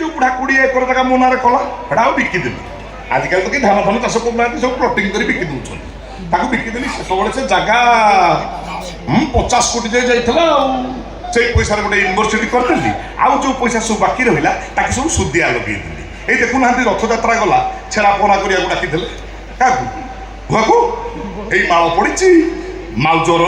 जो बुढ़ा 20 एकर जगह मो नारे कला हेटा बिकिदेली आजिकल तो कि धान फान चाष करूना सब प्लटिंग कर बिकी दौरान ताको बिकिदेली से से जगह 50 कोटी जाए जाइला से पैसा गोटे यूनिवर्सिटी करदेली आउ जो पैसा सब बाकी रहा ताकि सब सुदिया लगेदेली ये देखुना रथयात्रा गला छेड़ा पहरा करा डाकी क्या भुआ को यही माल पड़ी माउजर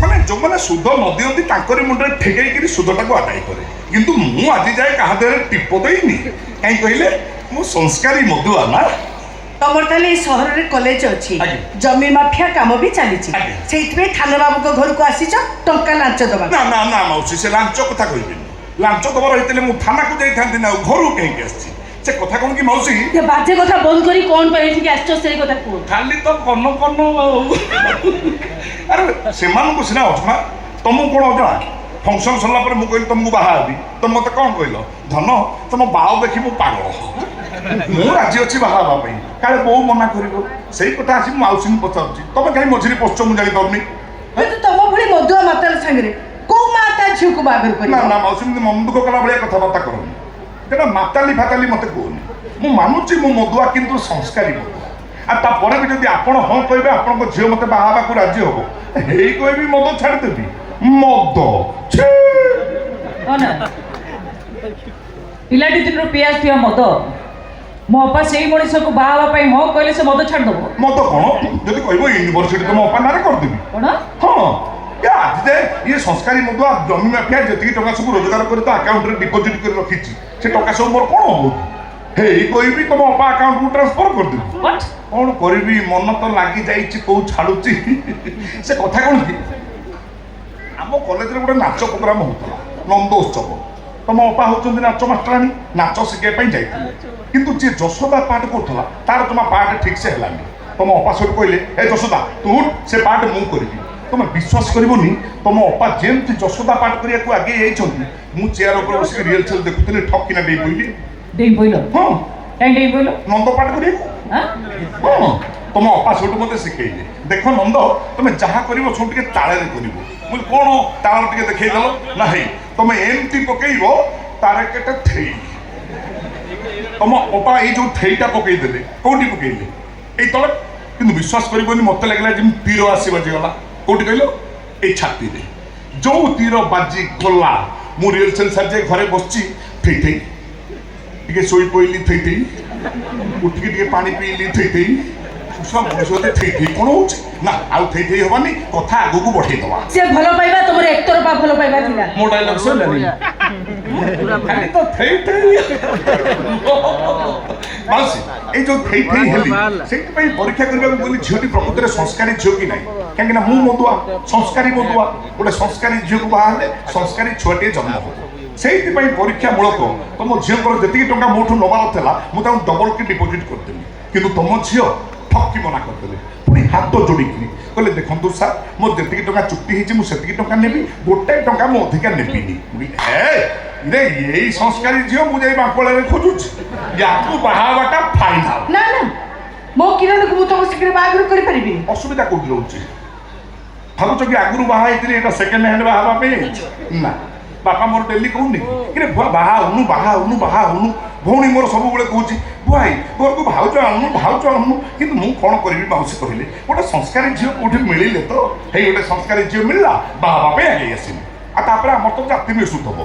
माने जो मैंने सुध न दिखती मुंडे ठेकई सुधटा को आदाय करे किंतु मु आज जाए क्या देह टीप देनी कहीं कहले मु संस्कारी मधुआ ना तमर ताले शहर रे कॉलेज अछि जमी माफिया काम भी चली से थाना बाबू को घर को आसीच टंका लांच दबा ना ना ना मौसी से लांच कथा कहबेनी लांच दबार होइतले मु थाना को जाई थांती ना घर कहीं आसी से कथा कौन कि मौसी ये बाजे कथा बंद करी कौन पे एठी आछो से कथा को खाली तो कन्न अरे सेमान को सिना होना तुमको कौन अजा फंक्शन सरला पर मु कहली तुमको बाहा हबी तुम मते कौन कहलो धन तुम बाव देखि मु पागल मु राजी अछि बाहा हबा पई काले बो मना करिवो सेही कथा आसी मौसी को पचाउची तुम काई मझरी पोस्ट मु जानि परनी ए तो तुम भली मधुआ मातार संगे को माता झिउ को बागर करी ना ना मौसी मन दुख कला बळे कथा बार्ता करनी तेना माताली फाताली मते कहनी मु मानुची मु मधुआ किंतु संस्कारी मधुआ आ ता परे भी जदि आपण हां कहबे आपण को झियो मते बाहा को राजी होबो हेई कहबी मद छाड़ देबी मद छे ना पिलाटी दिन पियाज थिया मद मो अपा से मनीष को बाहा हाँ कहले से मद छाड़ दबो मद कौन जदि कहबो यूनिवर्सिटी तो मो अपा नारे कर देबी कोन हां या आज जे ये संस्कारी मधुआ जमी माफिया जति टका सब रोजगार कर तो अकाउंट रे डिपॉजिट कर रखिछि से टका सब मोर कोन हो हेई कहबी तुम अपा अकाउंट को ट्रांसफर कर देबी व्हाट कौन करी मन तो लगी जाइए कौ छाड़ुची से कथा कौन कि आम कॉलेज गोटे नाच प्रोग्राम होता नंदोत्सव तुम अपा होती नाच मास्टराणी नाच शिखाई जाइए किंतु जी जशोदा पार्ट करूला तार तुम पार्ट ठीक से है तुम अपा सब कहले ए जशोदा तू से पार्ट मु करी तुम विश्वास करनी तुम अपा जमी जशोदा पार्ट करने आगे जाइए मु चेयर ऊपर बस रिहर्सल देखुली ठक किना दे पड़ी डेई बोइलो हाँ काई डेई बोइलो नंद पार्ट करी हां हाँ तुम अपा सब मत शिखेले देख नंद तुम जहाँ कर सब टे ताले कर कौन ताल टे देखल ना तुम एमती पकईब तार केटे थई तुम अपा ये जो थईटा पकईदे कौटी पकईले ये तले कि विश्वास करनी मत लगे जमी तीर आसी बाजीगला कौटी कहल ये छाती जो तीर बाजी गला मु रिहर्सल सारी घरे बस थई थई टे शोई पड़ी थई थई उठिकी पानी पीली थई थई सब मनुष्य थई थई कौन हो ना आउ थई थई हबानी कथा आगु को बढ़े दवा से भलो पाइबा तमर एक तरफा भलो पाइबा थिला मो डायलॉग सुनलानी खाली तो थई थई मासी ए जो थई थई हेली सेति पई परीक्षा करबा को बोली झियोटी प्रकृति रे संस्कारी झियो कि नाही काहे ना मु मधुआ संस्कारी मधुआ गोटे संस्कारी झियो को बाहले संस्कारी छुआटे जन्म हो सेति पई परीक्षा मूलक तुम झियो जति टंका मोठू नबार थला मु ता डबल की डिपॉजिट करदेली किंतु तुम झियो ठक्की मना करदेले पुणी हाथ जोड़िकी कहले देखु सार मोर जी टंका चुक्ति होती मुझे टंका नेबी गोटे टंका मु अधिका नेबिनी रे यही संस्कारी झील मुझे बांकड़े खोजुची या बाहाटा फाइनाल ना ना मो किरण को मु तो शीघ्र बागर करि परिबी असुविधा कोठी रहउची भाबुच कि आगुरु बाहा हेतिले एटा सेकंड हैंड बाहा पे ना बापा मोर डेली कहूनी कि भुआ बाहा हुनु भौणी मोर सब बेले कहूँ भाई घर को भाउज आनु कि कौन करी माउसी कहले गोटे संस्कारी झील कौटी मिले तो हे गोटे संस्कारी झील मिलला बाहा आगे आसमी आपर आम तो जाति मिशुथब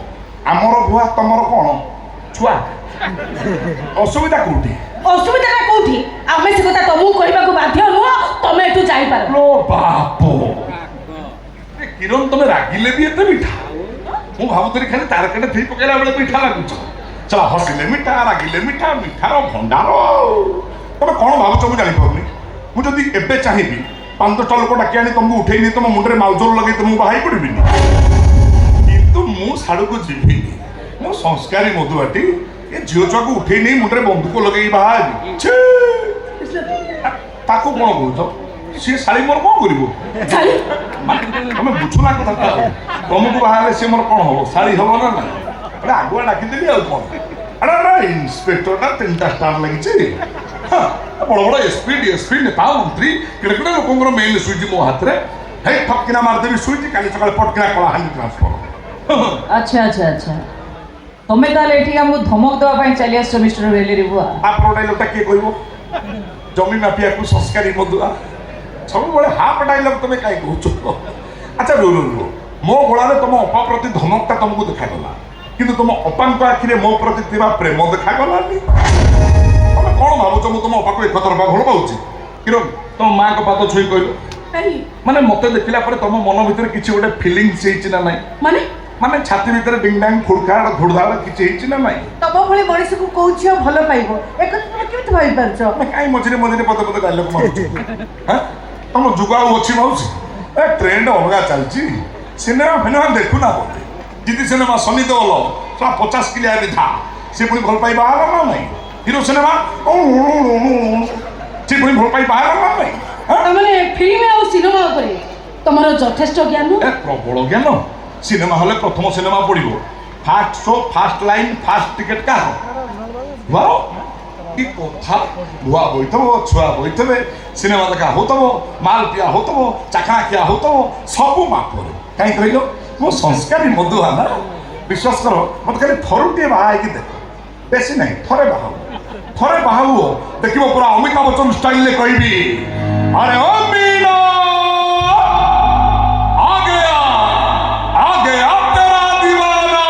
आमर भुआ तुमर कौन छुआ असुविधा कौटी असुविधा ना कोठी आमे से कथा तुमु कहबा को बाध्य नुह तमे एटू जाई पार लो बापो किरण तुम रागिले भी एते मिठा मु भावुतरी खाली तारकेटे थई पकेला बेले मिठा लागुछ चला हसिले मिठा रागिले मिठा मिठार भंडार तुम कौन भावुच मु जानी पाउनी मु जदि एबे चाहिबी 5-10 लोक डाकी आनी तुमको उठेनी तुम मुंडरे माउजोर लगे तुम बाहाई पड़बीनी किंतु मु साडू को जीविनी मु संस्कारी मधुआटी ये झील छुआ को उठे नहीं मुंडरे बंदूक लगे बाहर ताको कौन कह सी शाड़ी मोर कौन कर तुम बुझुना कथा तुमको बाहर सी मोर कौन हम शाड़ी हम ना ना अरे आगुआ डाकिदेली कौन अरे इन्स्पेक्टर 3टा स्टार लगी बड़ बड़ एसपी नेता मंत्री केड़े केड़े लोक मेल सुईज मो हाथ में हे ठकिना मारदेवी सुईज काली सकाल पटकिना कला हांडी ट्रांसफर अच्छा अच्छा अच्छा ତମେ ତାହେଲେ ଏଠିକି ଆମକୁ ଧମକ ଦେବା ପାଇଁ ଚାଲି ଆସିଛ ମିଷ୍ଟର ବେଲେରୀ ବୁଆ। ହାଫ୍ ଡାଇଲଗଟା କିଏ କହିବ? ଜମି ମାଫିଆକୁ ସଂସ୍କାରୀ ମଦୁଆ ସବୁବେଳେ ହାଫ୍ ଡାଇଲଗ ତମେ କାହିଁ କହୁଛ? ଆଚ୍ଛା ରୁହ ମୋ ଗଳାରେ ତମ ଅପା ପ୍ରତି ଧମକଟା ତମକୁ ଦେଖାଗଲା, କିନ୍ତୁ ତମ ଅପାଙ୍କ ଆଖିରେ ମୋ ପ୍ରତି ଥିବା ପ୍ରେମ ଦେଖାଗଲାନି। ତମେ କଣ ଭାବୁଛ ମୁଁ ତମ ଅପାକୁ ଏକତରଫା ଭଲ ପାଉଛି? କିରଣ ତମ ମାଙ୍କ ପାଦ ଛୁଇଁ କହିଲ, ମାନେ ମତେ ଦେଖିଲା ପରେ ତମ ମନ ଭିତରେ କିଛି ଗୋଟେ ଫିଲିଙ୍ଗସ୍ ହେଇଛି ନା ନାଇଁ? ମାନେ ଛାତି ଭିତରେ ଡିଙ୍ଗ ଡାଙ୍ଗ ଖୁଡ଼ଖାଡ଼ ଘୁଡ଼ଧାଡ଼ କିଛି ହେଇଛି ନା ନାଇଁ? ତମ ଭଳି ମଣିଷକୁ କୋଉ ଝିଅ ଭଲ ପାଇବ ଏକଥା ତମେ କେମିତି ଭାବିପାରୁଛ? କାହିଁ ମଝିରେ ମଝିରେ ପଦେ ପଦେ ଡାଇଲଗ ମାରୁଛ? ତମ ଯୁଗ ଆଉ ଅଛି ମାଉସୀ? ଏ ଟ୍ରେଣ୍ଡ ଅଲଗା ଚାଲିଛି। ସିନେମା ଦେଖୁନା ବୋଧେ? ଜିତି ସିନେମା ସନି ଦେଓଲ 50 କିଲିଆ ବିଧା ସେ ପୁଣି ଭଲ ପାଇ ବାହାର ନା ନାଇଁ? ହିରୋ ସିନେମା ସେ ପୁଣି ଭଲ ପାଇ ବାହାର ନା ନାଇଁ? ତାମାନେ ଫିଲ୍ମ ଆଉ ସିନେମା ଉପରେ ତମର ଯଥେଷ୍ଟ ଜ୍ଞାନ। ଏ ପ୍ରବଳ ଜ୍ଞାନ। ସିନେମା ହଲେ ପ୍ରଥମ ସିନେମା ପଡ଼ିବ, first show first line first ticket କାହାର? ବାହ କି କଥା! ଭୁଆ ବଇଥିବ, ଛୁଆ ବଇଥିବେ, ସିନେମା ଦେଖା ହଉଥିବ, ମାଲ ପିଆ ହଉଥିବ, ଚାଖଣା ଖିଆ ହଉଥିବ, ସବୁ ମାପରେ। କାହିଁ କହିଲ? ମୋ ସଂସ୍କାରୀ ମଧୁଆ ନା। ବିଶ୍ୱାସ କର ମତେ ଖାଲି ଥରୁଟିଏ ବାହା ହେଇକି ଦେଖ, ବେଶୀ ନାହିଁ, ଥରେ ବାହା ହୁଅ, ଦେଖିବ ପୁରା ଅମିତାଭ ବଚ୍ଚନ ଷ୍ଟାଇଲରେ କହିବି, ଆରେ ଓ ମିନା आ गया तेरा दीवाना,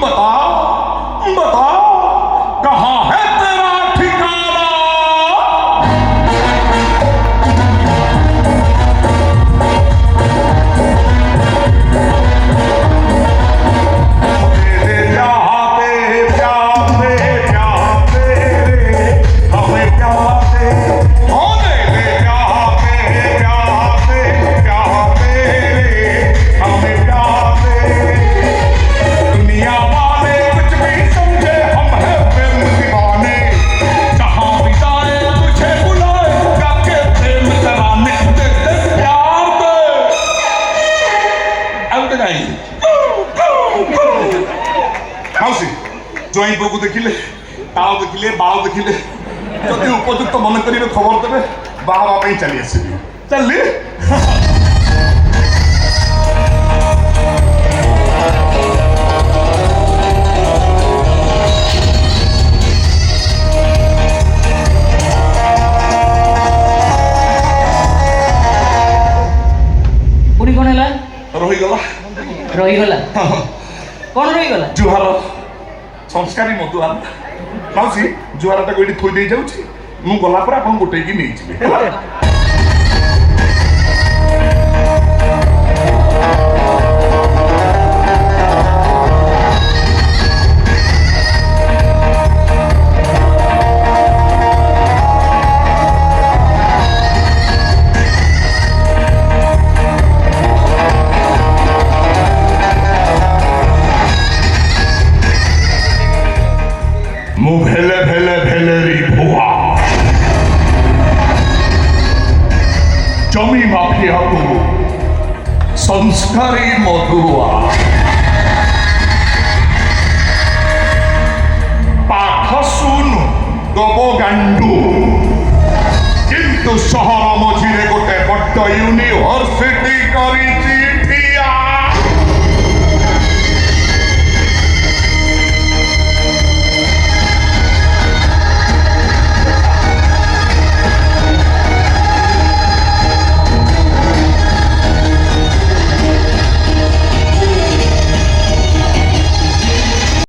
बता कहाँ है तेरा ठिकाना। ମାଉସୀ ଜଇଁ ପୁଅକୁ ଦେଖିଲେ, ତାଳ ଦେଖିଲେ, ବାଳ ଦେଖିଲେ ଯଦି ଉପଯୁକ୍ତ ମନେ କରିବେ ଖବର ଦେବେ, ବାହା ହେବା ପାଇଁ ଚାଲି ଆସିବି। ଚାଲିଲି। ପୁଣି କ'ଣ ହେଲା? ରହିଗଲା। କ'ଣ ରହିଗଲା? ଜୁହାର ସଂସ୍କାରୀ ମଧୁଆ। ମାଉସୀ ଜୁହାରଟାକୁ ଏଠି ଥୋଇ ଦେଇ ଯାଉଛି, ମୁଁ ଗଲା ପରେ ଆପଣ ଗୋଟେଇକି ନେଇଯିବେ। ମୁଁ ଭେଲେ ଭେଲେରୀ ଭୁଆ ଜମି ମାଫିଆକୁ ସଂସ୍କାରୀ ମଧୁଆ ପାଠ ଶୁଣୁ ଦବ ଗାଣ୍ଡୁ